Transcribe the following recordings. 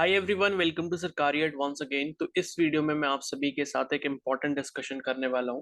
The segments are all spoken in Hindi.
हाय एवरीवन, वेलकम टू सरकारी एडवांस अगेन। तो इस वीडियो में मैं आप सभी के साथ एक इम्पॉर्टेंट डिस्कशन करने वाला हूं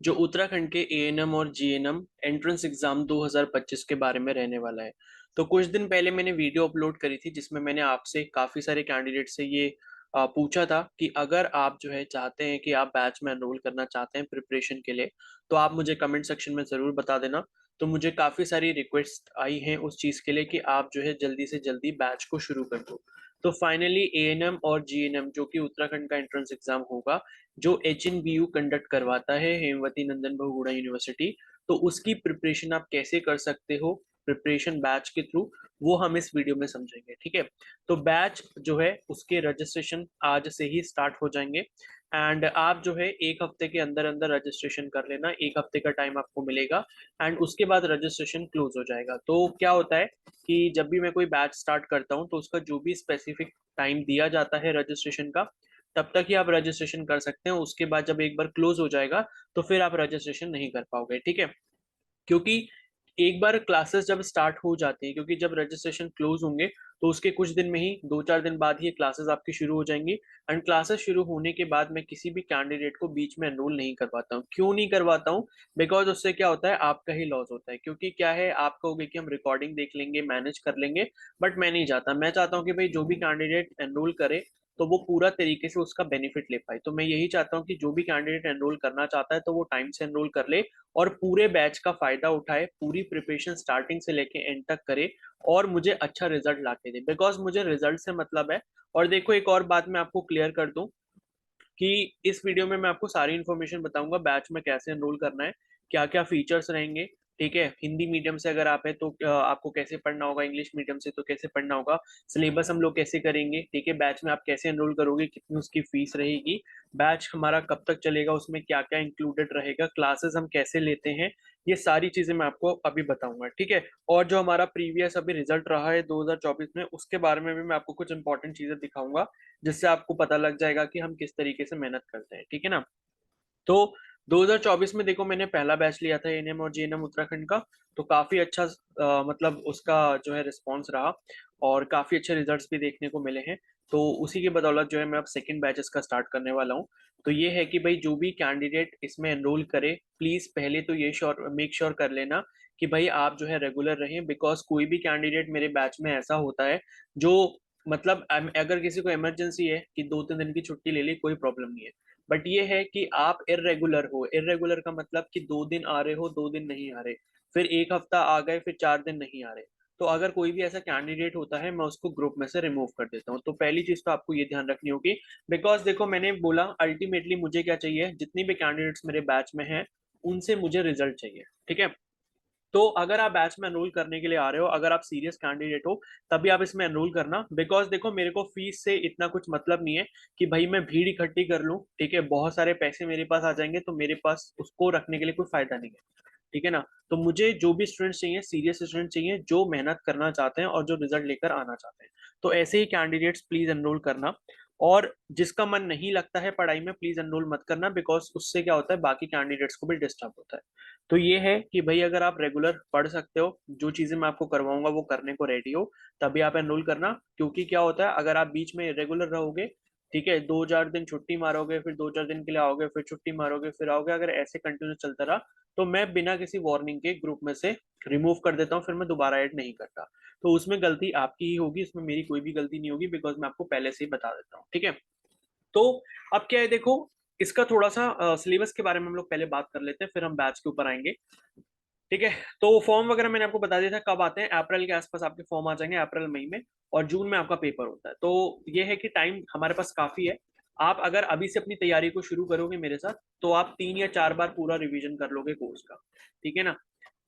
जो उत्तराखंड के एएनएम और जीएनएम एंट्रेंस एग्जाम 2025 के बारे में रहने वाला है। तो कुछ दिन पहले मैंने वीडियो अपलोड करी थी जिसमें मैंने आपसे काफ़ी सारे कैंडिडेट से ये पूछा था कि अगर आप जो है चाहते हैं कि आप बैच में एनरोल करना चाहते हैं प्रिपरेशन के लिए, तो आप मुझे कमेंट सेक्शन में ज़रूर बता देना। तो मुझे काफ़ी सारी रिक्वेस्ट आई हैं उस चीज़ के लिए कि आप जो है जल्दी से जल्दी बैच को शुरू कर दो। तो फाइनली एएनएम और जीएनएम जो कि उत्तराखंड का एंट्रेंस एग्जाम होगा, जो एचएनबीयू कंडक्ट करवाता है, हेमवती नंदन बहुगुणा यूनिवर्सिटी। तो उसकी प्रिपरेशन आप कैसे कर सकते हो प्रिपरेशन बैच के थ्रू, वो हम इस वीडियो में समझेंगे। ठीक है। तो बैच जो है उसके रजिस्ट्रेशन आज से ही स्टार्ट हो जाएंगे एंड आप जो है एक हफ्ते के अंदर अंदर रजिस्ट्रेशन कर लेना। एक हफ्ते का टाइम आपको मिलेगा एंड उसके बाद रजिस्ट्रेशन क्लोज हो जाएगा। तो क्या होता है कि जब भी मैं कोई बैच स्टार्ट करता हूँ तो उसका जो भी स्पेसिफिक टाइम दिया जाता है रजिस्ट्रेशन का, तब तक ही आप रजिस्ट्रेशन कर सकते हैं। उसके बाद जब एक बार क्लोज हो जाएगा तो फिर आप रजिस्ट्रेशन नहीं कर पाओगे। ठीक है। क्योंकि एक बार क्लासेस जब स्टार्ट हो जाती हैं, क्योंकि जब रजिस्ट्रेशन क्लोज होंगे तो उसके कुछ दिन में ही 2-4 दिन बाद ही क्लासेस आपकी शुरू हो जाएंगी। एंड क्लासेस शुरू होने के बाद मैं किसी भी कैंडिडेट को बीच में एनरोल नहीं करवाता हूँ। क्यों नहीं करवाता हूँ? बिकॉज उससे क्या होता है, आपका ही लॉस होता है। क्योंकि क्या है, आप कहोगे कि हम रिकॉर्डिंग देख लेंगे, मैनेज कर लेंगे, बट मैं नहीं चाहता। मैं चाहता हूँ कि भाई जो भी कैंडिडेट एनरोल करे तो वो पूरा तरीके से उसका बेनिफिट ले पाए। तो मैं यही चाहता हूँ कि जो भी कैंडिडेट एनरोल करना चाहता है तो वो टाइम से एनरोल कर ले और पूरे बैच का फायदा उठाए, पूरी प्रिपरेशन स्टार्टिंग से लेके एंड तक करे और मुझे अच्छा रिजल्ट ला के दे। बिकॉज मुझे रिजल्ट से मतलब है। और देखो, एक और बात मैं आपको क्लियर कर दूं कि इस वीडियो में मैं आपको सारी इन्फॉर्मेशन बताऊंगा बैच में कैसे एनरोल करना है, क्या क्या फीचर्स रहेंगे। ठीक है। हिंदी मीडियम से अगर आप है तो आपको कैसे पढ़ना होगा, इंग्लिश मीडियम से तो कैसे पढ़ना होगा, सिलेबस हम लोग कैसे करेंगे, ठीक है, बैच में आप कैसे एनरोल करोगे, कितनी उसकी फीस रहेगी, बैच हमारा कब तक चलेगा, उसमें क्या क्या इंक्लूडेड रहेगा, क्लासेस हम कैसे लेते हैं, ये सारी चीजें मैं आपको अभी बताऊंगा। ठीक है। और जो हमारा प्रीवियस अभी रिजल्ट रहा है 2024 में, उसके बारे में भी मैं आपको कुछ इंपॉर्टेंट चीजें दिखाऊंगा जिससे आपको पता लग जाएगा कि हम किस तरीके से मेहनत करते हैं। ठीक है ना। तो 2024 में देखो, मैंने पहला बैच लिया था एएनएम और जीएनएम उत्तराखंड का। तो काफी अच्छा मतलब उसका जो है रिस्पांस रहा और काफी अच्छे रिजल्ट्स भी देखने को मिले हैं। तो उसी की बदौलत जो है मैं अब सेकंड बैचेस का स्टार्ट करने वाला हूँ। तो ये है कि भाई जो भी कैंडिडेट इसमें एनरोल करे, प्लीज पहले तो ये मेक श्योर कर लेना कि भाई आप जो है रेगुलर रहें। बिकॉज कोई भी कैंडिडेट मेरे बैच में ऐसा होता है जो मतलब अगर किसी को इमरजेंसी है कि 2-3 दिन की छुट्टी ले ली, कोई प्रॉब्लम नहीं है। बट ये है कि आप इरेगुलर हो। इरेगुलर का मतलब कि 2 दिन आ रहे हो, 2 दिन नहीं आ रहे, फिर एक हफ्ता आ गए, फिर 4 दिन नहीं आ रहे। तो अगर कोई भी ऐसा कैंडिडेट होता है, मैं उसको ग्रुप में से रिमूव कर देता हूँ। तो पहली चीज तो आपको ये ध्यान रखनी होगी। बिकॉज देखो, मैंने बोला अल्टीमेटली मुझे क्या चाहिए, जितनी भी कैंडिडेट्स मेरे बैच में हैं उनसे मुझे रिजल्ट चाहिए। ठीक है। तो अगर आप बैच में एनरोल करने के लिए आ रहे हो, अगर आप सीरियस कैंडिडेट हो, तभी आप इसमें एनरोल करना। बिकॉज देखो, मेरे को फीस से इतना कुछ मतलब नहीं है कि भाई मैं भीड़ इकट्ठी कर लूं, ठीक है, बहुत सारे पैसे मेरे पास आ जाएंगे तो मेरे पास उसको रखने के लिए कोई फायदा नहीं है। ठीक है ना। तो मुझे जो भी स्टूडेंट्स चाहिए, सीरियस स्टूडेंट चाहिए जो मेहनत करना चाहते हैं और जो रिजल्ट लेकर आना चाहते हैं। तो ऐसे ही कैंडिडेट्स प्लीज एनरोल करना। और जिसका मन नहीं लगता है पढ़ाई में, प्लीज एनरोल मत करना। बिकॉज उससे क्या होता है, बाकी कैंडिडेट्स को भी डिस्टर्ब होता है। तो ये है कि भाई अगर आप रेगुलर पढ़ सकते हो, जो चीजें मैं आपको करवाऊंगा वो करने को रेडी हो, तभी आप एनरोल करना। क्योंकि क्या होता है, अगर आप बीच में रेगुलर रहोगे, ठीक है, 2-4 दिन छुट्टी मारोगे, फिर 2-4 दिन के लिए आओगे, फिर छुट्टी मारोगे, फिर आओगे, अगर ऐसे कंटिन्यू चलता रहा तो मैं बिना किसी वार्निंग के ग्रुप में से रिमूव कर देता हूँ, फिर मैं दोबारा ऐड नहीं करता। तो उसमें गलती आपकी ही होगी, इसमें मेरी कोई भी गलती नहीं होगी। बिकॉज मैं आपको पहले से ही बता देता हूँ। ठीक है। तो अब क्या है, देखो, इसका थोड़ा सा सिलेबस के बारे में हम लोग पहले बात कर लेते हैं, फिर हम बैच के ऊपर आएंगे। ठीक है। तो फॉर्म वगैरह मैंने आपको बता दिया था कब आते हैं। अप्रैल के आसपास आपके फॉर्म आ जाएंगे, अप्रैल मई में। और जून में आपका पेपर होता है। तो ये है कि टाइम हमारे पास काफी है। आप अगर अभी से अपनी तैयारी को शुरू करोगे मेरे साथ, तो आप 3 या 4 बार पूरा रिवीजन कर लोगे कोर्स का। ठीक है ना।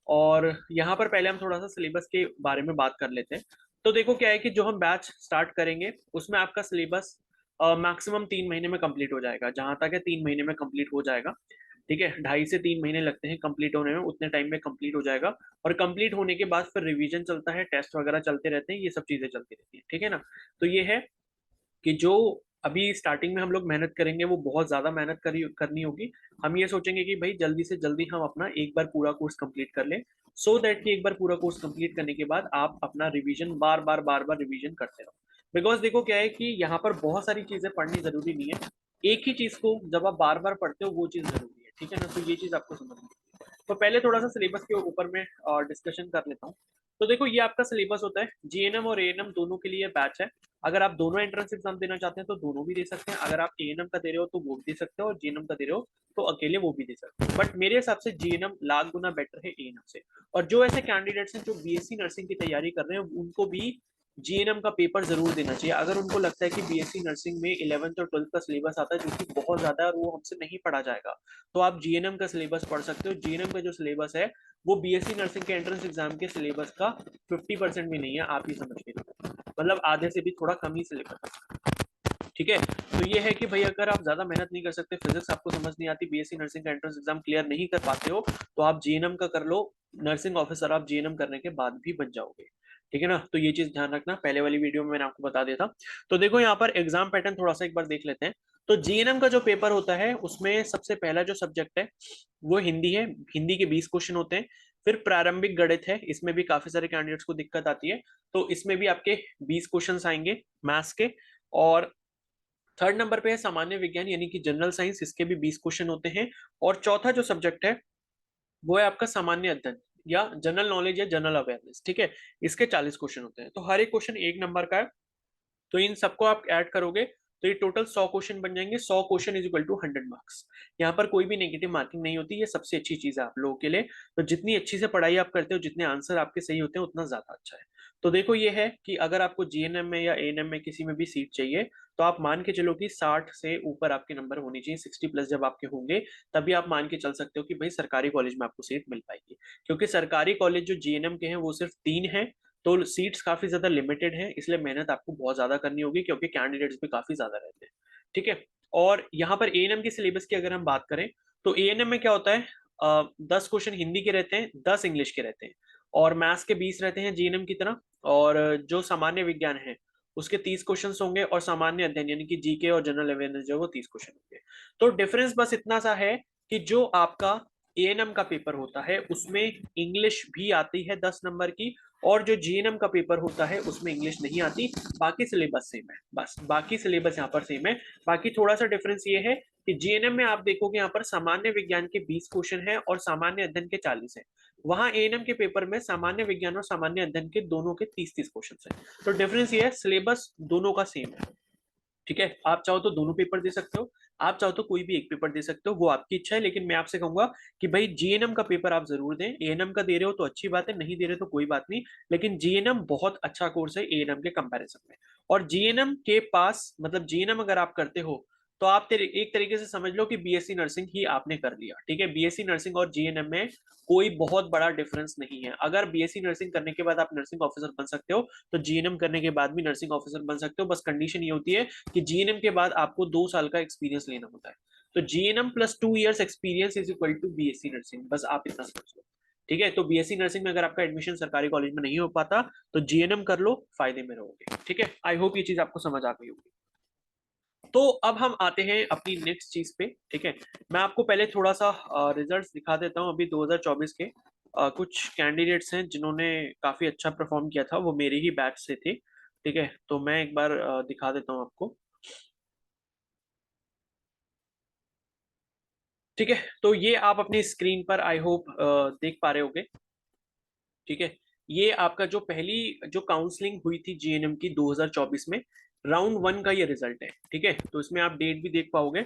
और यहाँ पर पहले हम थोड़ा सा सिलेबस के बारे में बात कर लेते हैं। तो देखो क्या है कि जो हम बैच स्टार्ट करेंगे उसमें आपका सिलेबस मैक्सिमम 3 महीने में कंप्लीट हो जाएगा। जहां तक है 3 महीने में कंप्लीट हो जाएगा। ठीक है। 2.5 से 3 महीने लगते हैं कंप्लीट होने में, उतने टाइम में कंप्लीट हो जाएगा। और कंप्लीट होने के बाद फिर रिवीजन चलता है, टेस्ट वगैरह चलते रहते हैं, ये सब चीजें चलती रहती हैं। ठीक है ना। तो ये है कि जो अभी स्टार्टिंग में हम लोग मेहनत करेंगे वो बहुत ज्यादा मेहनत करनी होगी। हम ये सोचेंगे कि भाई जल्दी से जल्दी हम अपना एक बार पूरा कोर्स कंप्लीट कर लें, सो दैट कि एक बार पूरा कोर्स कंप्लीट करने के बाद आप अपना रिवीजन बार बार रिवीजन करते रहो। बिकॉज देखो क्या है कि यहाँ पर बहुत सारी चीजें पढ़नी जरूरी नहीं है, एक ही चीज को जब आप बार बार पढ़ते हो वो चीज जरूरी है, ठीक है ना। तो ये चीज आपको समझनी है। तो पहले थोड़ा सा सिलेबस के ऊपर में डिस्कशन कर लेता हूँ। तो देखो ये आपका सिलेबस होता है, जीएनएम और एएनएम दोनों के लिए बैच है। अगर आप दोनों एंट्रेंस एग्जाम देना चाहते हैं तो दोनों भी दे सकते हैं, अगर आप एएनएम का दे रहे हो तो वो भी दे सकते हो, और जीएनएम का दे रहे हो तो अकेले वो भी दे सकते हो। बट मेरे हिसाब से जीएनएम लाख गुना बेटर है एएनएम से। और जो ऐसे कैंडिडेट्स हैं जो बीएससी नर्सिंग की तैयारी कर रहे हैं उनको भी जीएनएम का पेपर जरूर देना चाहिए, अगर उनको लगता है कि बीएससी नर्सिंग में 11th और 12th का सिलेबस आता है जो कि बहुत ज्यादा है और वो हमसे नहीं पढ़ा जाएगा, तो आप जीएनएम का सिलेबस पढ़ सकते हो। जीएनएम का जो सिलेबस है वो बीएससी नर्सिंग के एंट्रेंस एग्जाम के सिलेबस का 50% भी नहीं है, आप ही समझ के लो। मतलब आधे से भी थोड़ा कम ही सिलेबस, ठीक है। तो ये है कि भाई अगर आप ज्यादा मेहनत नहीं कर सकते, फिजिक्स आपको समझ नहीं आती, बीएससी नर्सिंग का एंट्रेंस एग्जाम क्लियर नहीं कर पाते हो, तो आप जीएनएम का कर लो। नर्सिंग ऑफिसर आप जीएनएम करने के बाद भी बन जाओगे, ठीक है ना। तो ये चीज ध्यान रखना, पहले वाली वीडियो में मैंने आपको बता दिया था। तो देखो यहाँ पर एग्जाम पैटर्न थोड़ा सा एक बार देख लेते हैं। तो जीएनएम का जो पेपर होता है उसमें सबसे पहला जो सब्जेक्ट है वो हिंदी है। हिंदी के 20 क्वेश्चन होते हैं। फिर प्रारंभिक गणित है, इसमें भी काफी सारे कैंडिडेट्स को दिक्कत आती है, तो इसमें भी आपके 20 क्वेश्चन आएंगे मैथ्स के। और थर्ड नंबर पे है सामान्य विज्ञान यानी कि जनरल साइंस, इसके भी 20 क्वेश्चन होते हैं। और चौथा जो सब्जेक्ट है वो है आपका सामान्य अध्ययन या जनरल नॉलेज या जनरल अवेयरनेस, ठीक है। इसके 40 क्वेश्चन होते हैं, तो हर एक क्वेश्चन 1 नंबर का है। तो इन सबको आप ऐड करोगे तो ये टोटल 100 क्वेश्चन बन जाएंगे। 100 question is equal to 100 marks. यहाँ पर कोई भी नेगेटिव मार्किंग नहीं होती, ये सबसे अच्छी चीज है आप लोगों के लिए। तो जितनी अच्छी से पढ़ाई आप करते हो, जितने आंसर आपके सही होते हैं, उतना ज्यादा अच्छा है। तो देखो ये है कि अगर आपको जीएनएम में या एएनएम में किसी में भी सीट चाहिए, तो आप मान के चलो कि 60 से ऊपर आपके नंबर होने चाहिए, 60+ जब आपके होंगे तभी आप मान के चल सकते हो कि भाई सरकारी कॉलेज में आपको सीट मिल पाएगी। क्योंकि सरकारी कॉलेज जो जीएनएम के हैं वो सिर्फ 3 हैं, तो सीट्स काफी ज्यादा लिमिटेड हैं, इसलिए मेहनत आपको बहुत ज्यादा करनी होगी क्योंकि कैंडिडेट्स भी काफी ज्यादा रहते हैं, ठीक है। और यहाँ पर एएनएम के सिलेबस की अगर हम बात करें तो एएनएम में क्या होता है, 10 क्वेश्चन हिंदी के रहते हैं, 10 इंग्लिश के रहते हैं, और मैथ्स के 20 रहते हैं जीएनएम की तरह। और जो सामान्य विज्ञान है उसके 30 क्वेश्चन होंगे, और सामान्य अध्ययन यानी कि जीके और जनरल अवेयरनेस जो है वो 30 क्वेश्चन होंगे। तो डिफरेंस बस इतना सा है कि जो आपका एएनएम का पेपर होता है उसमें इंग्लिश भी आती है 10 नंबर की, और जो जीएनएम का पेपर होता है उसमें इंग्लिश नहीं आती। बाकी सिलेबस सेम है, बस बाकी सिलेबस यहाँ पर सेम है। बाकी थोड़ा सा डिफरेंस ये है कि जीएनएम में आप देखोगे यहाँ पर सामान्य विज्ञान के 20 क्वेश्चन है और सामान्य अध्ययन के 40 है। वहां एएनएम के पेपर में सामान्य विज्ञान और सामान्य अध्ययन के दोनों के 30-30 क्वेश्चन है। तो डिफरेंस ये है, सिलेबस दोनों का सेम है, ठीक है। आप चाहो तो दोनों पेपर दे सकते हो, आप चाहो तो कोई भी एक पेपर दे सकते हो, वो आपकी इच्छा है। लेकिन मैं आपसे कहूंगा कि भाई जीएनएम का पेपर आप जरूर दें। एएनएम का दे रहे हो तो अच्छी बात है, नहीं दे रहे तो कोई बात नहीं, लेकिन जीएनएम बहुत अच्छा कोर्स है एएनएम के कंपैरिजन में। और जीएनएम के पास मतलब जीएनएम अगर आप करते हो तो आप एक तरीके से समझ लो कि बीएससी नर्सिंग ही आपने कर लिया, ठीक है। बीएससी नर्सिंग और जीएनएम में कोई बहुत बड़ा डिफरेंस नहीं है। अगर बीएससी नर्सिंग करने के बाद आप नर्सिंग ऑफिसर बन सकते हो, तो जीएनएम करने के बाद भी नर्सिंग ऑफिसर बन सकते हो। बस कंडीशन ये होती है कि जीएनएम के बाद आपको 2 साल का एक्सपीरियंस लेना होता है। तो GNM plus 2 years experience is equal to BSc nursing, बस आप इतना समझ लो, ठीक है। तो बीएससी नर्सिंग में अगर आपका एडमिशन सरकारी कॉलेज में नहीं हो पाता तो जीएनएम कर लो, फायदे में रहोगे, ठीक है। आई होप ये चीज आपको समझ आ गई होगी। तो अब हम आते हैं अपनी नेक्स्ट चीज पे, ठीक है। मैं आपको पहले थोड़ा सा रिजल्ट्स दिखा देता हूँ अभी 2024 के। कुछ कैंडिडेट्स हैं जिन्होंने काफी अच्छा परफॉर्म किया था, वो मेरे ही बैच से थे, ठीक है। तो मैं एक बार दिखा देता हूँ आपको, ठीक है। तो ये आप अपनी स्क्रीन पर आई होप देख पा रहे होगे, ठीक है। ये आपका जो पहली जो काउंसलिंग हुई थी जीएनएम की 2024 में, राउंड 1 का ये रिजल्ट है, ठीक है। तो इसमें आप डेट भी देख पाओगे,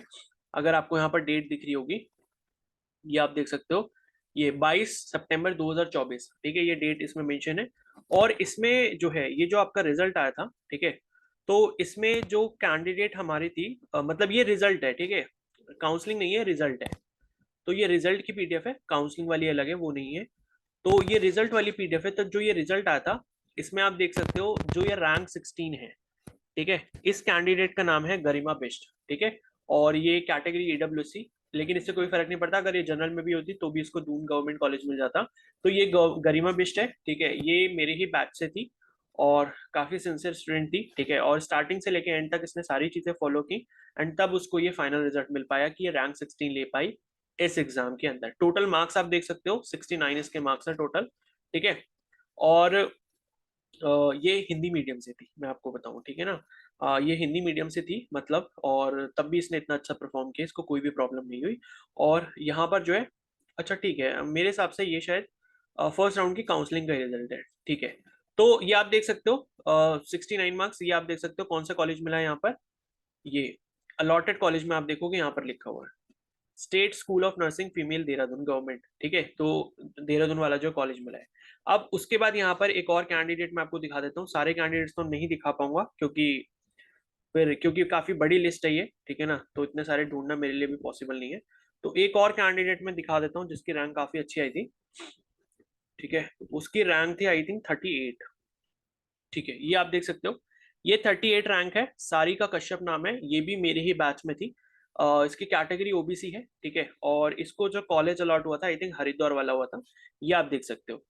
अगर आपको यहाँ पर डेट दिख रही होगी, ये आप देख सकते हो, ये 22 सितंबर 2024, ठीक है, ये डेट इसमें मेंशन है। और इसमें जो है ये जो आपका रिजल्ट आया था, ठीक है। तो इसमें जो कैंडिडेट हमारी थी, मतलब ये रिजल्ट है, ठीक है, काउंसलिंग नहीं है, रिजल्ट है। तो ये रिजल्ट की पीडीएफ है, काउंसलिंग वाली अलग है, वो नहीं है। तो ये रिजल्ट वाली पीडीएफ है। तो जो ये रिजल्ट आया था इसमें आप देख सकते हो जो ये रैंक 16 है, ठीक है। इस कैंडिडेट का नाम है गरिमा बिष्ट, ठीक है। और ये कैटेगरी ईडब्ल्यूसी, लेकिन इससे कोई फर्क नहीं पड़ता, अगर ये जनरल में भी होती तो भी इसको दून गवर्नमेंट कॉलेज मिल जाता। तो ये गरिमा बिष्ट है, ठीक है, ये मेरे ही बैच से थी और काफी सिंसियर स्टूडेंट थी, ठीक है। और स्टार्टिंग से लेके एंड तक इसने सारी चीजें फॉलो की, एंड तब उसको ये फाइनल रिजल्ट मिल पाया कि ये रैंक 16 ले पाई इस एग्जाम के अंदर। टोटल मार्क्स आप देख सकते हो 69 इसके मार्क्स है टोटल, ठीक है। और ये हिंदी मीडियम से थी, मैं आपको बताऊं, ठीक है ना। ये हिंदी मीडियम से थी मतलब, और तब भी इसने इतना अच्छा परफॉर्म किया, इसको कोई भी प्रॉब्लम नहीं हुई। और यहाँ पर जो है, अच्छा ठीक है, मेरे हिसाब से ये शायद फर्स्ट राउंड की काउंसलिंग का रिजल्ट है, ठीक है। तो ये आप देख सकते हो 69 मार्क्स, ये आप देख सकते हो कौन सा कॉलेज मिला है यहाँ पर। ये अलॉटेड कॉलेज में आप देखोगे यहाँ पर लिखा हुआ है state school of nursing female Dehradun government, ठीक है। तो देहरादून वाला जो कॉलेज मिला है। अब उसके बाद यहाँ पर एक और कैंडिडेट मैं आपको दिखा देता हूँ, सारे कैंडिडेट्स तो नहीं दिखा पाऊंगा क्योंकि फिर, क्योंकि काफी बड़ी लिस्ट है ये, ठीक है ना, तो इतने सारे ढूंढना मेरे लिए भी पॉसिबल नहीं है। तो एक और कैंडिडेट मैं दिखा देता हूँ जिसकी रैंक काफी अच्छी आई थी, ठीक है। उसकी रैंक थी आई थिंक 38, ठीक है, ये आप देख सकते हो। ये 38 रैंक है, सारिका कश्यप नाम है, ये भी मेरे ही बैच में थी। इसकी कैटेगरी ओबीसी है, ठीक है। और इसको जो कॉलेज अलॉट हुआ था आई थिंक हरिद्वार वाला हुआ था, ये आप देख सकते हो।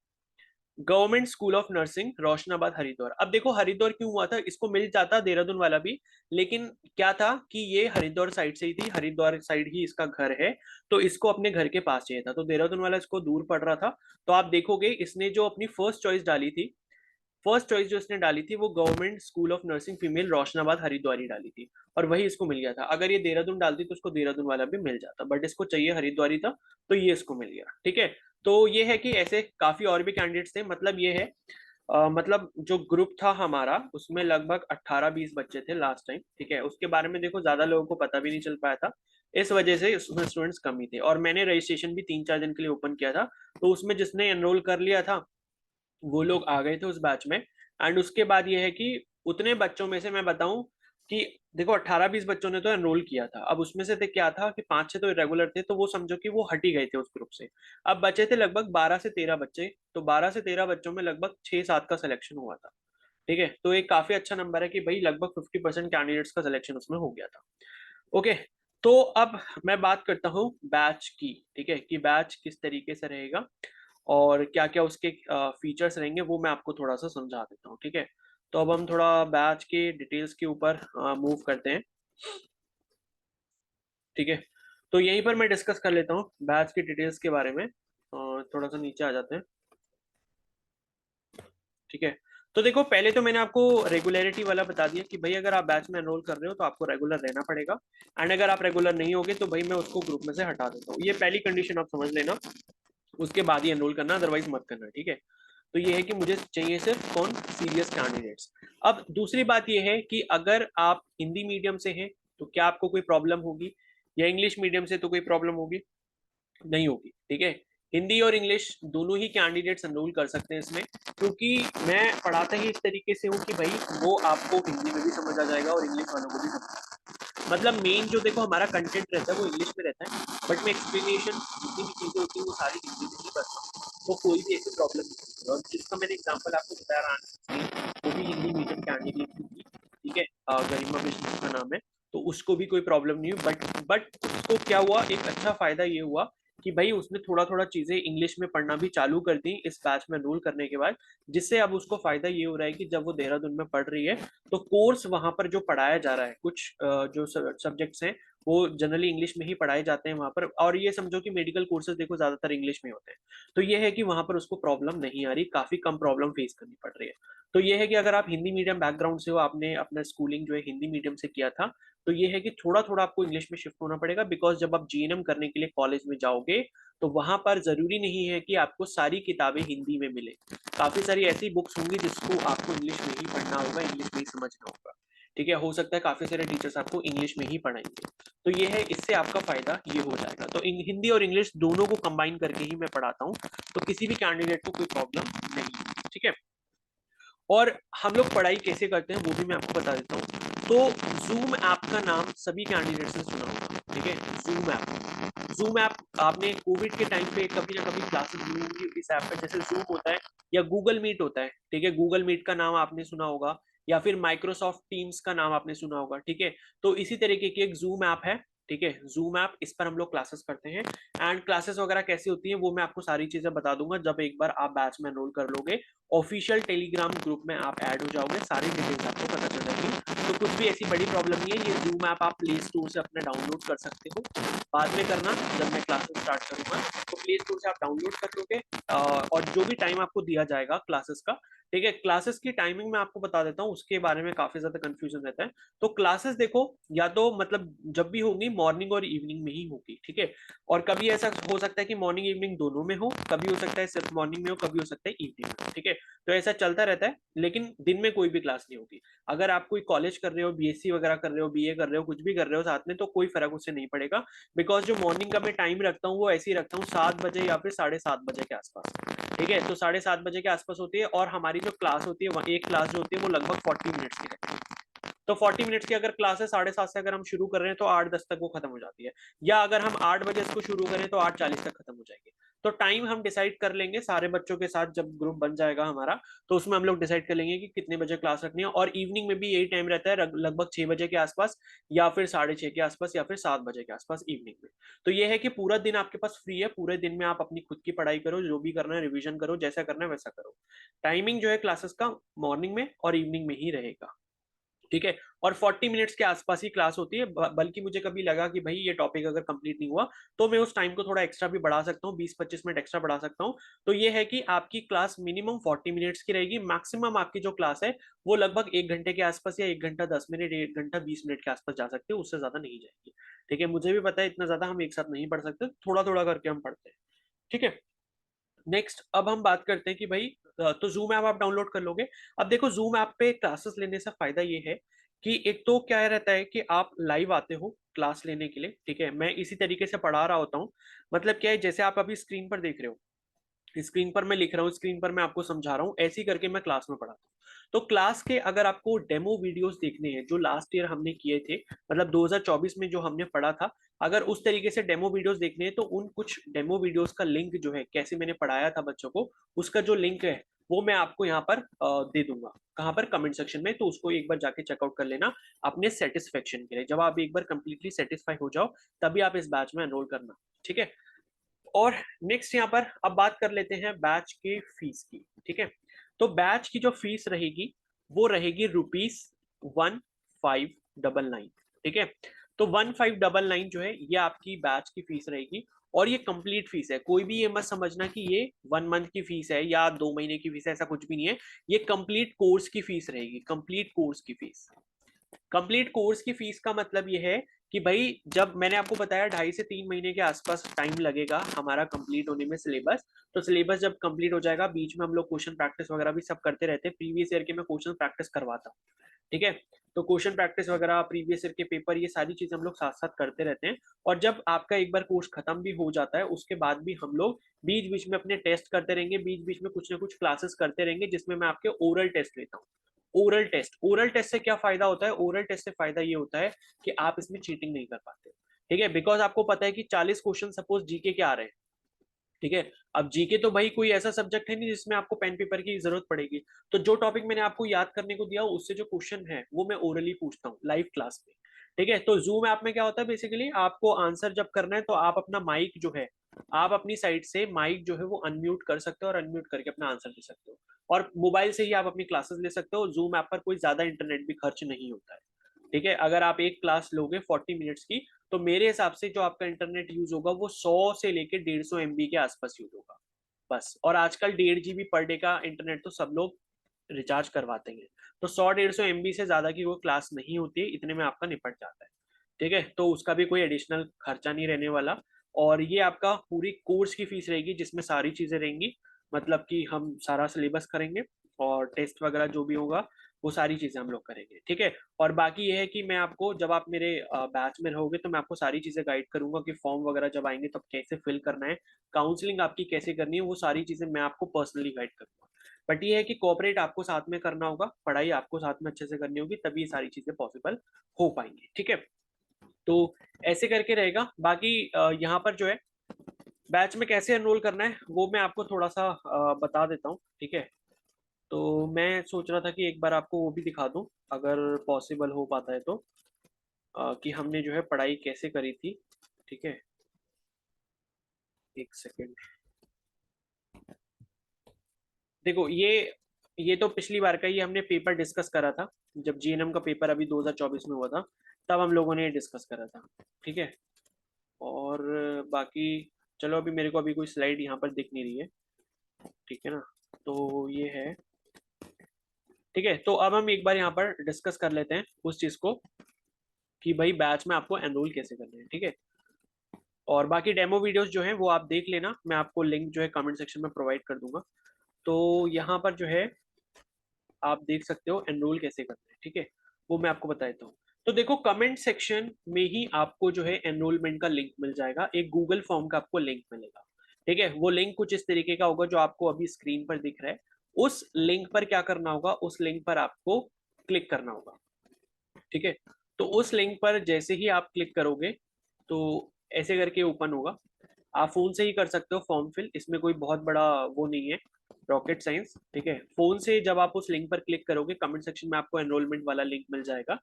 Government school of nursing Roshnabad Haridwar. अब देखो हरिद्वार क्यों हुआ था, इसको मिल जाता देहरादून वाला भी, लेकिन क्या था कि ये हरिद्वार साइड से ही थी, हरिद्वार साइड ही इसका घर है, तो इसको अपने घर के पास चाहिए था, तो देहरादून वाला इसको दूर पड़ रहा था। तो आप देखोगे इसने जो अपनी फर्स्ट चॉइस डाली थी, फर्स्ट चॉइस जो इसने डाली थी वो government school of nursing female Roshanabad Haridwar ही डाली थी, और वही इसको मिल गया था। अगर ये देहरादून डालती तो उसको देहरादून वाला भी मिल जाता, बट इसको चाहिए हरिद्वार था, तो ये इसको मिल गया, ठीक है। तो ये है कि ऐसे काफी और भी कैंडिडेट्स थे, मतलब ये है मतलब जो ग्रुप था हमारा उसमें लगभग 18-20 बच्चे थे लास्ट टाइम, ठीक है। उसके बारे में देखो ज्यादा लोगों को पता भी नहीं चल पाया था, इस वजह से उसमें स्टूडेंट्स कम ही थे, और मैंने रजिस्ट्रेशन भी 3-4 दिन के लिए ओपन किया था, तो उसमें जिसने एनरोल कर लिया था वो लोग आ गए थे उस बैच में। एंड उसके बाद ये है कि उतने बच्चों में से मैं बताऊं कि देखो 18-20 बच्चों ने तो एनरोल किया था, अब उसमें से क्या था कि 5-6 तो इरेगुलर थे, तो वो समझो कि वो हट ही गए थे उस ग्रुप से। अब बचे थे लगभग 12 से 13 बच्चे, तो 12 से 13 बच्चों में लगभग 6-7 का सिलेक्शन हुआ था, ठीक है। तो एक काफी अच्छा नंबर है कि भाई लगभग 50% कैंडिडेट्स का सिलेक्शन उसमें हो गया था। ओके, तो अब मैं बात करता हूँ बैच की, ठीक है, कि बैच किस तरीके से रहेगा और क्या क्या उसके फीचर्स रहेंगे, वो मैं आपको थोड़ा सा समझा देता हूँ, ठीक है। तो अब हम थोड़ा बैच के डिटेल्स के ऊपर मूव करते हैं, ठीक है। तो यहीं पर मैं डिस्कस कर लेता हूँ बैच के डिटेल्स के बारे में, थोड़ा सा नीचे आ जाते हैं, ठीक है। तो देखो पहले तो मैंने आपको रेगुलरिटी वाला बता दिया कि भाई अगर आप बैच में एनरोल कर रहे हो तो आपको रेगुलर रहना पड़ेगा, एंड अगर आप रेगुलर नहीं होगे तो भाई मैं उसको ग्रुप में से हटा देता हूँ, ये पहली कंडीशन आप समझ लेना, उसके बाद ही एनरोल करना, अदरवाइज मत करना, ठीक है। तो ये है कि मुझे चाहिए सिर्फ कौन, सीरियस कैंडिडेट्स। अब दूसरी बात ये है कि अगर आप हिंदी मीडियम से हैं तो क्या आपको कोई प्रॉब्लम होगी, या इंग्लिश मीडियम से तो कोई प्रॉब्लम होगी, नहीं होगी, ठीक है। हिंदी और इंग्लिश दोनों ही कैंडिडेट्स एनरोल कर सकते हैं इसमें, क्योंकि मैं पढ़ाता ही इस तरीके से हूँ कि भाई वो आपको हिंदी में भी समझ आ जाएगा और इंग्लिश वालों को भी समझ, मतलब मेन जो देखो हमारा कंटेंट रहता है वो इंग्लिश में रहता है, बट मैं एक्सप्लेनेशन जितनी भी चीजें होती है वो सारी हिंदी में ही करता हूँ, तो कोई भी ऐसी प्रॉब्लम नहीं होती। और जिसका मैंने एग्जाम्पल आपको बताया रहा, वो भी हिंदी मीडियम कैंडिडेट थी, ठीक है, गरिमा बिश्नोई उसका नाम है, तो उसको भी कोई प्रॉब्लम नहीं हुई, बट उसको क्या हुआ, एक अच्छा फायदा ये हुआ कि भाई उसने थोड़ा थोड़ा चीजें इंग्लिश में पढ़ना भी चालू कर दी इस बैच में एनरोल करने के बाद, जिससे अब उसको फायदा ये हो रहा है कि जब वो देहरादून में पढ़ रही है तो कोर्स वहां पर जो पढ़ाया जा रहा है, कुछ जो सब्जेक्ट्स हैं वो जनरली इंग्लिश में ही पढ़ाए जाते हैं वहां पर, और ये समझो कि मेडिकल कोर्सेज देखो ज्यादातर इंग्लिश में होते हैं, तो ये है कि वहां पर उसको प्रॉब्लम नहीं आ रही, काफी कम प्रॉब्लम फेस करनी पड़ रही है। तो ये है कि अगर आप हिंदी मीडियम बैकग्राउंड से हो, आपने अपना स्कूलिंग जो है हिंदी मीडियम से किया था, तो ये है कि थोड़ा थोड़ा आपको इंग्लिश में शिफ्ट होना पड़ेगा, बिकॉज जब आप जीएनएम करने के लिए कॉलेज में जाओगे तो वहां पर जरूरी नहीं है कि आपको सारी किताबें हिंदी में मिले, काफी सारी ऐसी बुक्स होंगी जिसको आपको इंग्लिश में ही पढ़ना होगा, इंग्लिश में ही समझना होगा, ठीक है। हो सकता है काफी सारे टीचर्स आपको इंग्लिश में ही पढ़ाएंगे, तो ये है, इससे आपका फायदा ये हो जाएगा। तो हिंदी और इंग्लिश दोनों को कंबाइन करके ही मैं पढ़ाता हूँ, तो किसी भी कैंडिडेट को कोई प्रॉब्लम नहीं है, ठीक है। और हम लोग पढ़ाई कैसे करते हैं वो भी मैं आपको बता देता हूँ। तो जूम ऐप का नाम सभी कैंडिडेट्स ने सुना होगा, ठीक है, जूम ऐप। जूम ऐप आपने कोविड के टाइम पे कभी ना कभी क्लासेस ली होंगी इस ऐप पे, जैसे जूम होता है या गूगल मीट होता है, ठीक है, गूगल मीट का नाम आपने सुना होगा, या फिर माइक्रोसॉफ्ट टीम्स का नाम आपने सुना होगा, ठीक है। तो इसी तरीके की एक जूम ऐप है, ठीक है, जूम ऐप, इस पर हम लोग क्लासेस करते हैं, एंड क्लासेस वगैरह कैसी होती है वो मैं आपको सारी चीजें बता दूंगा जब एक बार आप बैच में एनरोल कर लोगे, ऑफिशियल टेलीग्राम ग्रुप में आप ऐड हो जाओगे, सारी डिटेल्स आपको पता चल जाएगी। तो कुछ भी ऐसी बड़ी प्रॉब्लम नहीं है, ये जूम ऐप आप प्ले स्टोर से अपने डाउनलोड कर सकते हो, बाद में करना जब मैं क्लासेस स्टार्ट करूंगा, तो प्ले स्टोर से आप डाउनलोड कर लोगे। और जो भी टाइम आपको दिया जाएगा क्लासेस का, ठीक है, क्लासेस की टाइमिंग मैं आपको बता देता हूँ, उसके बारे में काफी ज्यादा कंफ्यूजन रहता है। तो क्लासेस देखो, या तो मतलब जब भी होंगी मॉर्निंग और इवनिंग में ही होगी, ठीक है। और कभी ऐसा हो सकता है कि मॉर्निंग इवनिंग दोनों में हो, कभी हो सकता है सिर्फ मॉर्निंग में हो, कभी हो सकता है इवनिंग में, ठीक है। तो ऐसा चलता रहता है, लेकिन दिन में कोई भी क्लास नहीं होगी। अगर आप कोई कॉलेज कर रहे हो, बीएससी वगैरह कर रहे हो, बीए कर रहे हो, कुछ भी कर रहे हो साथ में, तो कोई फर्क उससे नहीं पड़ेगा। बिकॉज जो मॉर्निंग का मैं टाइम रखता हूँ वो ऐसे ही रखता हूँ, 7 बजे या फिर 7:30 बजे के आसपास, ठीक है। तो 7:30 बजे के आसपास होती है, और हमारी जो क्लास होती है, एक क्लास जो होती है वो लगभग 40 मिनट्स की रहती है। तो 40 मिनट्स की अगर क्लास है 7:30 से अगर हम शुरू कर रहे हैं तो 8:10 तक वो खत्म हो जाती है। या अगर हम 8 बजे इसको शुरू करें तो 8:40 तक खत्म हो जाएगी। तो टाइम हम डिसाइड कर लेंगे सारे बच्चों के साथ, जब ग्रुप बन जाएगा हमारा, तो उसमें हम लोग डिसाइड कर लेंगे कि कितने बजे क्लास रखनी है। और इवनिंग में भी यही टाइम रहता है, लगभग 6 बजे के आसपास, या फिर 6:30 के आसपास, या फिर 7 बजे के आसपास इवनिंग में। तो ये है कि पूरा दिन आपके पास फ्री है, पूरे दिन में आप अपनी खुद की पढ़ाई करो, जो भी करना है रिविजन करो, जैसा करना है वैसा करो। टाइमिंग जो है क्लासेस का मॉर्निंग में और इवनिंग में ही रहेगा, ठीक है। और 40 मिनट्स के आसपास ही क्लास होती है, बल्कि मुझे कभी लगा कि भाई ये टॉपिक अगर कंप्लीट नहीं हुआ, तो मैं उस टाइम को थोड़ा एक्स्ट्रा भी बढ़ा सकता हूँ, 20-25 मिनट एक्स्ट्रा बढ़ा सकता हूँ। तो ये है कि आपकी क्लास मिनिमम 40 मिनट्स की रहेगी, मैक्सिमम आपकी जो क्लास है वो लगभग 1 घंटे के आसपास, या 1 घंटा 10 मिनट, 1 घंटा 20 मिनट के आसपास जा सकते हैं, उससे ज्यादा नहीं जाएगी, ठीक है। मुझे भी पता है इतना ज्यादा हम एक साथ नहीं पढ़ सकते, थोड़ा थोड़ा करके हम पढ़ते हैं, ठीक है। नेक्स्ट अब हम बात करते हैं कि भाई, तो जूम ऐप आप डाउनलोड कर लोगे। अब देखो, जूम ऐप पे क्लासेस लेने से फायदा ये है कि एक तो क्या रहता है कि आप लाइव आते हो क्लास लेने के लिए, ठीक है। मैं इसी तरीके से पढ़ा रहा होता हूँ। मतलब क्या है, जैसे आप अभी स्क्रीन पर देख रहे हो, स्क्रीन पर मैं लिख रहा हूँ, स्क्रीन पर मैं आपको समझा रहा हूँ, ऐसे ही करके मैं क्लास में पढ़ाता हूँ। तो क्लास के अगर आपको डेमो वीडियोस देखने हैं जो लास्ट ईयर हमने किए थे, मतलब 2024 में जो हमने पढ़ा था, अगर उस तरीके से डेमो वीडियोस देखने हैं, तो उन कुछ डेमो वीडियोस का लिंक जो है, कैसे मैंने पढ़ाया था बच्चों को, उसका जो लिंक है वो मैं आपको यहाँ पर दे दूंगा। कहाँ पर? कमेंट सेक्शन में। तो उसको एक बार जाके चेकआउट कर लेना अपने सेटिस्फेक्शन के लिए। जब आप एक बार कंप्लीटली सेटिस्फाई हो जाओ, तभी आप इस बैच में एनरोल करना, ठीक है। और नेक्स्ट यहाँ पर अब बात कर लेते हैं बैच के फीस की, ठीक है। तो बैच की जो फीस रहेगी वो रहेगी ₹1599, ठीक है। तो 1599 जो है ये आपकी बैच की फीस रहेगी। और ये कंप्लीट फीस है, कोई भी ये मत समझना कि ये 1 मंथ की फीस है या 2 महीने की फीस है, ऐसा कुछ भी नहीं है। ये कंप्लीट कोर्स की फीस रहेगी, कंप्लीट कोर्स की फीस। कंप्लीट कोर्स की फीस का मतलब ये है कि भाई, जब मैंने आपको बताया 2.5 से 3 महीने के आसपास टाइम लगेगा हमारा कंप्लीट होने में सिलेबस। तो सिलेबस जब कंप्लीट हो जाएगा, बीच में हम लोग क्वेश्चन प्रैक्टिस वगैरह भी सब करते रहते हैं, प्रीवियस ईयर के मैं क्वेश्चन प्रैक्टिस करवाता हूँ, ठीक है। तो क्वेश्चन प्रैक्टिस वगैरह, प्रीवियस ईयर के पेपर, ये सारी चीजें हम लोग साथ साथ करते रहते हैं। और जब आपका एक बार कोर्स खत्म भी हो जाता है, उसके बाद भी हम लोग बीच बीच में अपने टेस्ट करते रहेंगे, बीच बीच में कुछ ना कुछ क्लासेस करते रहेंगे, जिसमें मैं आपके ओरल टेस्ट लेता हूँ। ओरल टेस्ट से क्या फायदा होता है? ओरल टेस्ट से फायदा ये होता है कि आप इसमें चीटिंग नहीं कर पाते, ठीक है। बिकॉज आपको पता है कि 40 क्वेश्चन सपोज जीके के आ रहे हैं, ठीक है। अब जीके तो भाई कोई ऐसा सब्जेक्ट है नहीं जिसमें आपको पेन पेपर की जरूरत पड़ेगी। तो जो टॉपिक मैंने आपको याद करने को दिया, उससे जो क्वेश्चन है वो मैं ओरली पूछता हूँ लाइव क्लास में, ठीक है। तो जूम ऐप में क्या होता है, बेसिकली आपको आंसर जब करना है तो आप अपना माइक जो है, आप अपनी साइड से माइक जो है वो अनम्यूट कर सकते हो, और अनम्यूट करके अपना आंसर दे सकते हो। और मोबाइल से ही आप अपनी क्लासेस ले सकते हो। जूम ऐप पर कोई ज्यादा इंटरनेट भी खर्च नहीं होता है, ठीक है। अगर आप एक क्लास लोगे 40 मिनट्स की, तो मेरे हिसाब से जो आपका इंटरनेट यूज होगा वो 100 से लेके 150 MB के आसपास यूज होगा, बस। और आजकल 1.5 GB पर डे का इंटरनेट तो सब लोग रिचार्ज करवाते हैं। तो 100-150 MB से ज्यादा की वो क्लास नहीं होती है, इतने में आपका निपट जाता है, ठीक है। तो उसका भी कोई एडिशनल खर्चा नहीं रहने वाला। और ये आपका पूरी कोर्स की फीस रहेगी, जिसमें सारी चीजें रहेंगी। मतलब कि हम सारा सिलेबस करेंगे, और टेस्ट वगैरह जो भी होगा वो सारी चीजें हम लोग करेंगे, ठीक है। और बाकी ये है कि मैं आपको, जब आप मेरे बैच में रहोगे, तो मैं आपको सारी चीजें गाइड करूंगा कि फॉर्म वगैरह जब आएंगे तब कैसे फिल करना है, काउंसलिंग आपकी कैसे करनी है, वो सारी चीजें मैं आपको पर्सनली गाइड करूंगा। बट ये है कि कोऑपरेट आपको साथ में करना होगा, पढ़ाई आपको साथ में अच्छे से करनी होगी, तभी ये सारी चीजें पॉसिबल हो पाएंगी, ठीक है। तो ऐसे करके रहेगा। बाकी यहाँ पर जो है बैच में कैसे एनरोल करना है वो मैं आपको थोड़ा सा बता देता हूँ, ठीक है। तो मैं सोच रहा था कि एक बार आपको वो भी दिखा दूं, अगर पॉसिबल हो पाता है तो, कि हमने जो है पढ़ाई कैसे करी थी, ठीक है। एक सेकेंड। देखो, ये तो पिछली बार का ही हमने पेपर डिस्कस करा था, जब जीएनएम का पेपर अभी 2024 में हुआ था, तब हम लोगों ने डिस्कस करा था, ठीक है। और बाकी चलो, अभी मेरे को अभी कोई स्लाइड यहाँ पर दिख नहीं रही है, ठीक है ना। तो ये है, ठीक है। तो अब हम एक बार यहाँ पर डिस्कस कर लेते हैं उस चीज को कि भाई बैच में आपको एनरोल कैसे करना है, ठीक है। और बाकी डेमो वीडियोस जो है वो आप देख लेना, मैं आपको लिंक जो है कमेंट सेक्शन में प्रोवाइड कर दूंगा। तो यहाँ पर जो है आप देख सकते हो एनरोल कैसे करना है, ठीक है, वो मैं आपको बता देता हूँ। तो देखो, कमेंट सेक्शन में ही आपको जो है एनरोलमेंट का लिंक मिल जाएगा, एक गूगल फॉर्म का आपको लिंक मिलेगा, ठीक है। वो लिंक कुछ इस तरीके का होगा जो आपको अभी स्क्रीन पर दिख रहा है। उस लिंक पर क्या करना होगा, उस लिंक पर आपको क्लिक करना होगा, ठीक है। तो उस लिंक पर जैसे ही आप क्लिक करोगे तो ऐसे करके ओपन होगा। आप फोन से ही कर सकते हो फॉर्म फिल, इसमें कोई बहुत बड़ा वो नहीं है, रॉकेट साइंस, ठीक है। फोन से जब आप उस लिंक पर क्लिक करोगे, कमेंट सेक्शन में आपको एनरोलमेंट वाला लिंक मिल जाएगा,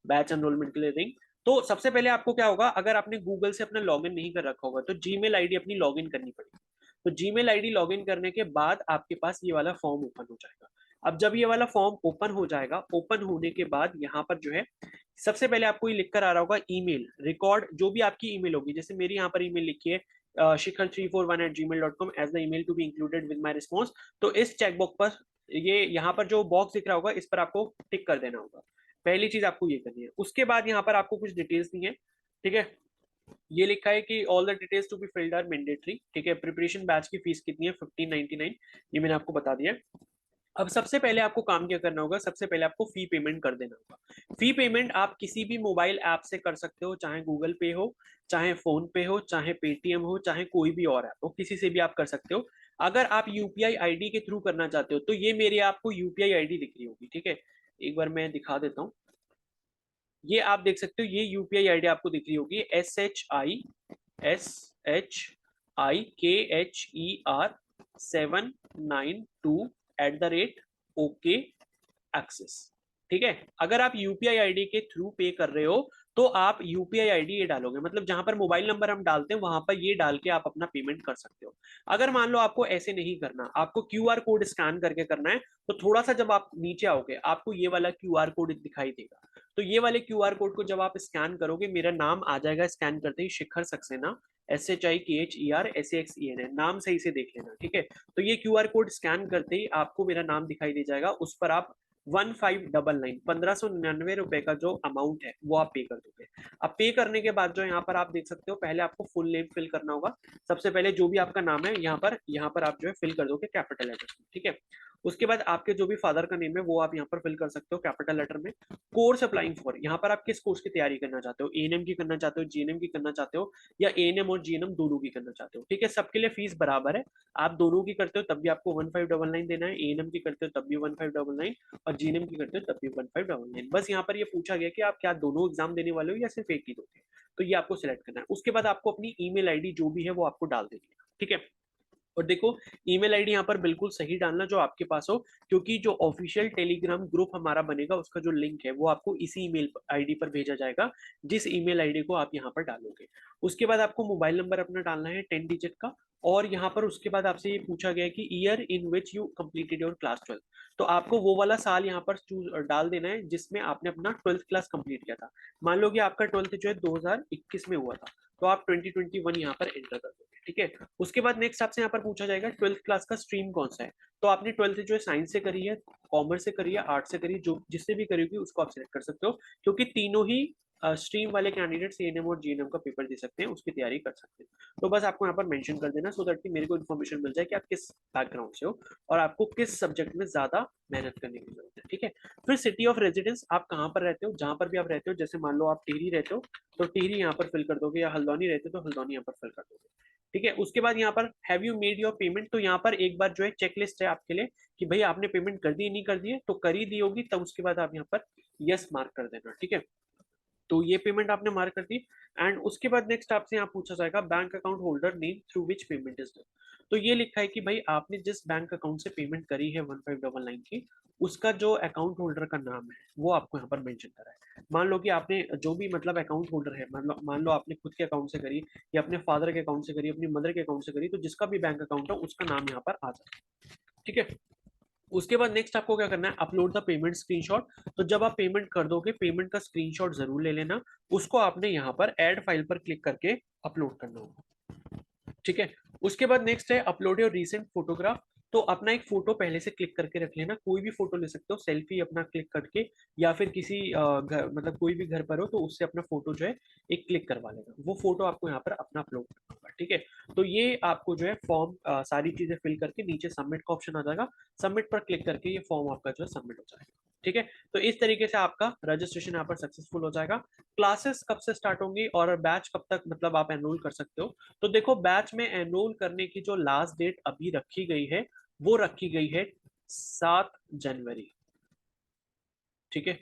बैच एनरोलमेंट के लिए लिंक। तो सबसे पहले आपको क्या होगा, अगर आपने गूगल से अपना लॉगिन नहीं कर रखा होगा तो जीमेल आईडी अपनी लॉगिन करनी पड़ेगी। तो जीमेल आईडी लॉगिन करने के बाद आपके पास ये वाला फॉर्म ओपन हो जाएगा। अब जब ये वाला फॉर्म ओपन हो जाएगा, ओपन होने के बाद यहाँ पर जो है सबसे पहले आपको ये लिख कर आ रहा होगा ईमेल रिकॉर्ड, जो भी आपकी ईमेल होगी, जैसे मेरी यहाँ पर ईमेल लिखी है shikhar341@gmail.com as the email to be included with my response. तो इस चेकबॉक्स पर, ये यहाँ पर जो बॉक्स दिख रहा होगा इस पर आपको टिक कर देना होगा। पहली चीज आपको ये करनी है। उसके बाद यहाँ पर आपको कुछ डिटेल्स दी है, ठीक है। ये लिखा है कि all the details to be filled are mandatory, ठीक है। प्रिपरेशन बैच की फीस कितनी है, 1599, ये मैंने आपको बता दिया। अब सबसे पहले आपको काम क्या करना होगा, सबसे पहले आपको फी पेमेंट कर देना होगा। फी पेमेंट आप किसी भी मोबाइल ऐप से कर सकते हो, चाहे गूगल पे हो, चाहे फोन पे हो, चाहे पेटीएम हो, चाहे कोई भी और ऐप हो, किसी से भी आप कर सकते हो। अगर आप यूपीआई आईडी के थ्रू करना चाहते हो तो ये मेरी आपको यूपीआई आईडी दिख रही होगी, ठीक है। एक बार मैं दिखा देता हूँ, ये आप देख सकते हो, ये यूपीआई आईडी आपको दिख रही होगी, SHISHIKHER792 एक्सिस, ठीक है। अगर आप यूपीआई आईडी के थ्रू पे कर रहे हो तो आप यूपीआई आईडी ये डालोगे, मतलब जहां पर मोबाइल नंबर हम डालते हैं वहां पर ये डाल के आप अपना पेमेंट कर सकते हो। अगर मान लो आपको ऐसे नहीं करना, आपको क्यूआर कोड स्कैन करके करना है, तो थोड़ा सा जब आप नीचे आओगे आपको ये वाला क्यूआर कोड दिखाई देगा। तो ये वाले क्यूआर कोड को जब आप स्कैन करोगे, मेरा नाम आ जाएगा स्कैन करते ही, शिखर सक्सेना, SHIKHER, नाम सही से देख लेना, ठीक है। तो ये क्यूआर कोड स्कैन करते ही आपको मेरा नाम दिखाई दे जाएगा, उस पर आप 1599 ₹1599 का जो अमाउंट है वो आप पे कर दोगे। अब पे करने के बाद जो यहाँ पर आप देख सकते हो, पहले आपको फुल नेम फिल करना होगा। सबसे पहले जो भी आपका नाम है यहाँ पर आप जो है फिल कर दोगे कैपिटल लेटर में, ठीक है। उसके बाद आपके जो भी फादर का नेम है वो आप यहाँ पर फिल कर सकते हो कैपिटल लेटर में। कोर्स अप्लाइंग फॉर, यहाँ पर आप किस कोर्स की तैयारी करना चाहते हो, एएनएम की करना चाहते हो, जीएनएम की करना चाहते हो, या एएनएम और जीएनएम दोनों की करना चाहते हो, ठीक है। सबके लिए फीस बराबर है। आप दोनों की करते हो तब भी आपको 1599 देना है, एएनएम की करते हो तब भी 1599, और जीएनएम की करते हो तब भी 1599। बस यहाँ पर ये पूछा गया कि आप क्या दोनों एग्जाम देने वाले हो या सिर्फ एक ही दोगे, तो ये आपको सिलेक्ट करना है। उसके बाद आपको अपनी ईमेल आईडी जो भी है वो आपको डाल देनी है, ठीक है। और देखो, ईमेल आईडी यहाँ पर बिल्कुल सही डालना जो आपके पास हो, क्योंकि जो ऑफिशियल टेलीग्राम ग्रुप हमारा बनेगा उसका जो लिंक है वो आपको इसी ईमेल आईडी पर भेजा जाएगा, जिस ईमेल आईडी को आप यहाँ पर डालोगे। उसके बाद आपको मोबाइल नंबर अपना डालना है 10 डिजिट का। और यहाँ पर उसके बाद आपसे ये पूछा गया कि year in which you completed your class 12, तो आपको वो वाला साल यहाँ पर चूज डाल देना है जिसमें आपने अपना 12th क्लास कंप्लीट किया था। मान लो कि आपका 12th जो है 2021 में हुआ था, तो आप 2021 यहाँ पर एंटर कर दोगे, ठीक है। उसके बाद नेक्स्ट आपसे यहाँ पर पूछा जाएगा 12th क्लास का स्ट्रीम कौन सा है, तो आपने 12th जो है साइंस से करी है, कॉमर्स से करी है, आर्ट से करी है, जो जिससे भी करी होगी उसको आप सिलेक्ट कर सकते हो, क्योंकि तीनों ही स्ट्रीम वाले कैंडिडेट एएनएम और जीएनएम का पेपर दे सकते हैं, उसकी तैयारी कर सकते हैं। तो बस आपको यहाँ पर मेंशन कर देना, सो दैट कि मेरे को इन्फॉर्मेशन मिल जाए कि आप किस बैकग्राउंड से हो और आपको किस सब्जेक्ट में ज्यादा मेहनत करने की जरूरत है, ठीक है। फिर सिटी ऑफ रेजिडेंस, आप कहाँ पर रहते हो, जहां पर भी आप रहते हो, जैसे मान लो आप टिहरी रहते हो तो टिहरी यहाँ पर फिल कर दोगे, या हल्द्वानी रहते हो तो हल्द्वानी यहाँ पर फिल कर दोगे, ठीक है। उसके बाद यहाँ पर have you made your payment, तो यहाँ पर एक बार जो है चेकलिस्ट है आपके लिए कि भाई आपने पेमेंट कर दी नहीं कर दी है, तो कर ही दी होगी, तब उसके बाद आप यहाँ पर यस मार्क कर देना, ठीक है। तो ये पेमेंट आपने मार्क कर दी। एंड उसके बाद नेक्स्ट आपसे यहाँ पूछा जाएगा bank account holder name through which payment is done, तो ये लिखा है कि भाई आपने जिस बैंक अकाउंट से पेमेंट करी है 1599 की, उसका जो अकाउंट होल्डर का नाम है वो आपको यहाँ पर मेंशन करा है। मान लो कि आपने जो भी मतलब अकाउंट होल्डर है, मान लो आपने खुद के अकाउंट से करी, या अपने फादर के अकाउंट से करी, अपनी मदर के अकाउंट से करी, तो जिसका भी बैंक अकाउंट है उसका नाम यहाँ पर आ जाए, ठीक है। उसके बाद नेक्स्ट आपको क्या करना है, अपलोड द पेमेंट स्क्रीनशॉट। तो जब आप पेमेंट कर दोगे, पेमेंट का स्क्रीनशॉट जरूर ले लेना, उसको आपने यहाँ पर ऐड फाइल पर क्लिक करके अपलोड करना होगा। ठीक है, उसके बाद नेक्स्ट है अपलोड योर रीसेंट फोटोग्राफ। तो अपना एक फोटो पहले से क्लिक करके रख लेना, कोई भी फोटो ले सकते हो, सेल्फी अपना क्लिक करके, या फिर किसी घर, मतलब कोई भी घर पर हो तो उससे अपना फोटो जो है एक क्लिक करवा लेना, वो फोटो आपको यहाँ पर अपना अपलोड करना होगा। ठीक है, तो ये आपको जो है फॉर्म सारी चीजें फिल करके नीचे सबमिट का ऑप्शन आ जाएगा, सबमिट पर क्लिक करके ये फॉर्म आपका जो है सबमिट हो जाएगा। ठीक है, तो इस तरीके से आपका रजिस्ट्रेशन यहाँ पर सक्सेसफुल हो जाएगा। क्लासेस कब से स्टार्ट होंगी और बैच कब तक मतलब आप एनरोल कर सकते हो? तो देखो, बैच में एनरोल करने की जो लास्ट डेट अभी रखी गई है वो रखी गई है 7 जनवरी। ठीक है,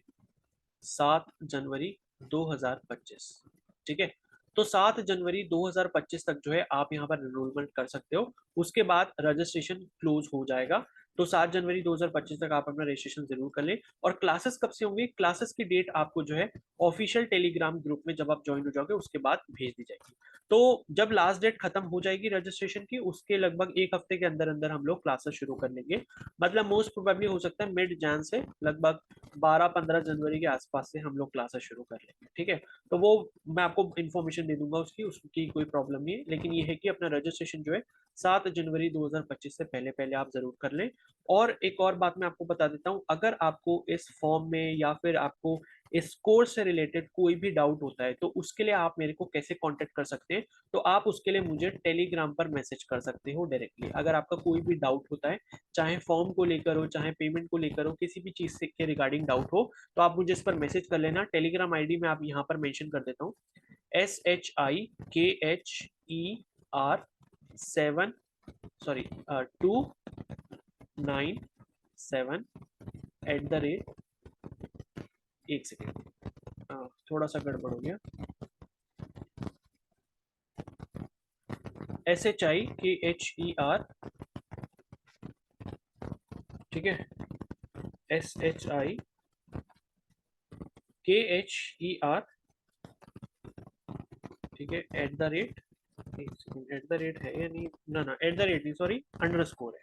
7 जनवरी 2025। ठीक है, तो 7 जनवरी 2025 तक जो है आप यहाँ पर एनरोलमेंट कर सकते हो, उसके बाद रजिस्ट्रेशन क्लोज हो जाएगा। तो 7 जनवरी 2025 तक आप अपना रजिस्ट्रेशन जरूर कर लें। और क्लासेस कब से होंगी, क्लासेस की डेट आपको जो है ऑफिशियल टेलीग्राम ग्रुप में जब आप ज्वाइन हो जाओगे उसके बाद भेज दी जाएगी। तो जब लास्ट डेट खत्म हो जाएगी रजिस्ट्रेशन की, उसके लगभग एक हफ्ते के अंदर अंदर हम लोग क्लासेस शुरू कर लेंगे। मतलब मोस्ट प्रोबेबली हो सकता है मिड जैन से लगभग 12-15 जनवरी के आसपास से हम लोग क्लासेस शुरू कर लेंगे। ठीक है, तो वो मैं आपको इन्फॉर्मेशन दे दूंगा उसकी कोई प्रॉब्लम नहीं है, लेकिन ये है कि अपना रजिस्ट्रेशन जो है 7 जनवरी 2025 से पहले पहले आप जरूर कर लें। और एक और बात मैं आपको बता देता हूँ, अगर आपको इस फॉर्म में या फिर आपको इस कोर्स से रिलेटेड कोई भी डाउट होता है तो उसके लिए आप मेरे को कैसे कांटेक्ट कर सकते हैं, तो आप उसके लिए मुझे टेलीग्राम पर मैसेज कर सकते हो डायरेक्टली। अगर आपका कोई भी डाउट होता है, चाहे फॉर्म को लेकर हो, चाहे पेमेंट को लेकर हो, किसी भी चीज से के रिगार्डिंग डाउट हो, तो आप मुझे इस पर मैसेज कर लेना। टेलीग्राम आईडी में आप यहाँ पर मेंशन कर देता हूँ, SHIKHER 297 एक सेकेंड, थोड़ा सा गड़बड़ हो गया, SHIKHER, ठीक है, SHIKHER, ठीक है, @ है या नहीं, ना ना @ नहीं, सॉरी, अंडरस्कोर है।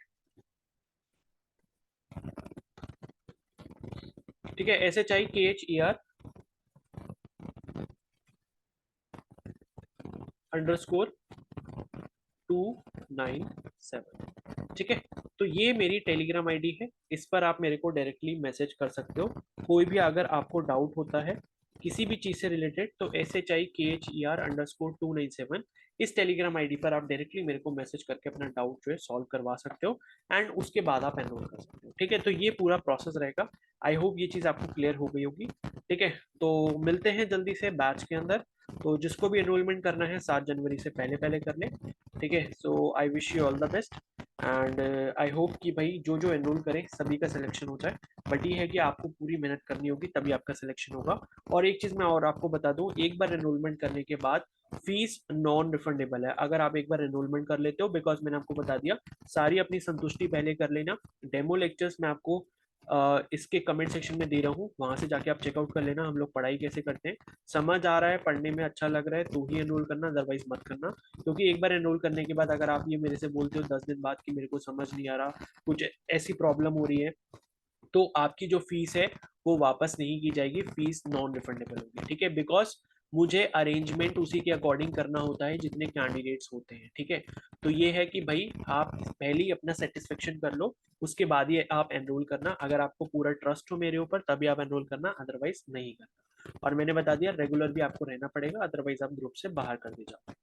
ठीक है, SHIKHER_297। ठीक है, तो ये मेरी टेलीग्राम आईडी है, इस पर आप मेरे को डायरेक्टली मैसेज कर सकते हो। कोई भी अगर आपको डाउट होता है किसी भी चीज से रिलेटेड, तो SHIKHER_297 इस टेलीग्राम आईडी पर आप डायरेक्टली मेरे को मैसेज करके अपना डाउट जो है सॉल्व करवा सकते हो, एंड उसके बाद आप एनरोल कर सकते हो। ठीक है, तो ये पूरा प्रोसेस रहेगा। आई होप ये चीज आपको क्लियर हो गई होगी। ठीक है, तो मिलते हैं जल्दी से बैच के अंदर। तो जिसको भी एनरोलमेंट करना है 7 जनवरी से पहले पहले कर ले। ठीक है, so I wish you all the best, and I hope कि भाई जो जो एनरोल करें सभी का सिलेक्शन हो जाए। बट ये है कि आपको पूरी मेहनत करनी होगी तभी आपका सिलेक्शन होगा। और एक चीज मैं और आपको बता दूं, एक बार एनरोलमेंट करने के बाद फीस नॉन रिफंडेबल है। अगर आप एक बार एनरोलमेंट कर लेते हो, बिकॉज मैंने आपको बता दिया, सारी अपनी संतुष्टि पहले कर लेना। डेमो लेक्चर्स मैं आपको इसके कमेंट सेक्शन में दे रहा हूँ, वहां से जाके आप चेकआउट कर लेना हम लोग पढ़ाई कैसे करते हैं। समझ आ रहा है, पढ़ने में अच्छा लग रहा है तो ही एनरोल करना, अदरवाइज मत करना। क्योंकि एक बार एनरोल करने के बाद अगर आप ये मेरे से बोलते हो 10 दिन बाद कि मेरे को समझ नहीं आ रहा, कुछ ऐसी प्रॉब्लम हो रही है, तो आपकी जो फीस है वो वापस नहीं की जाएगी, फीस नॉन रिफंडेबल होगी। ठीक है, बिकॉज मुझे अरेंजमेंट उसी के अकॉर्डिंग करना होता है जितने कैंडिडेट्स होते हैं। ठीक है, तो ये है कि भाई आप पहले ही अपना सेटिस्फेक्शन कर लो, उसके बाद ही आप एनरोल करना। अगर आपको पूरा ट्रस्ट हो मेरे ऊपर तभी आप एनरोल करना, अदरवाइज नहीं करना। और मैंने बता दिया रेगुलर भी आपको रहना पड़ेगा, अदरवाइज आप ग्रुप से बाहर कर दी जाओगे।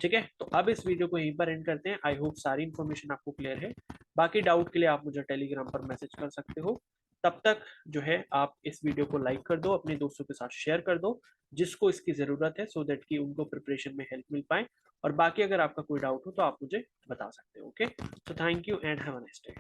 ठीक है, तो अब इस वीडियो को यहीं पर एंड करते हैं। आई होप सारी इन्फॉर्मेशन आपको क्लियर है। बाकी डाउट के लिए आप मुझे टेलीग्राम पर मैसेज कर सकते हो। तब तक जो है आप इस वीडियो को लाइक कर दो, अपने दोस्तों के साथ शेयर कर दो जिसको इसकी ज़रूरत है, सो दैट कि उनको प्रिपरेशन में हेल्प मिल पाए। और बाकी अगर आपका कोई डाउट हो तो आप मुझे बता सकते हो। Okay, so thank you and have a nice day.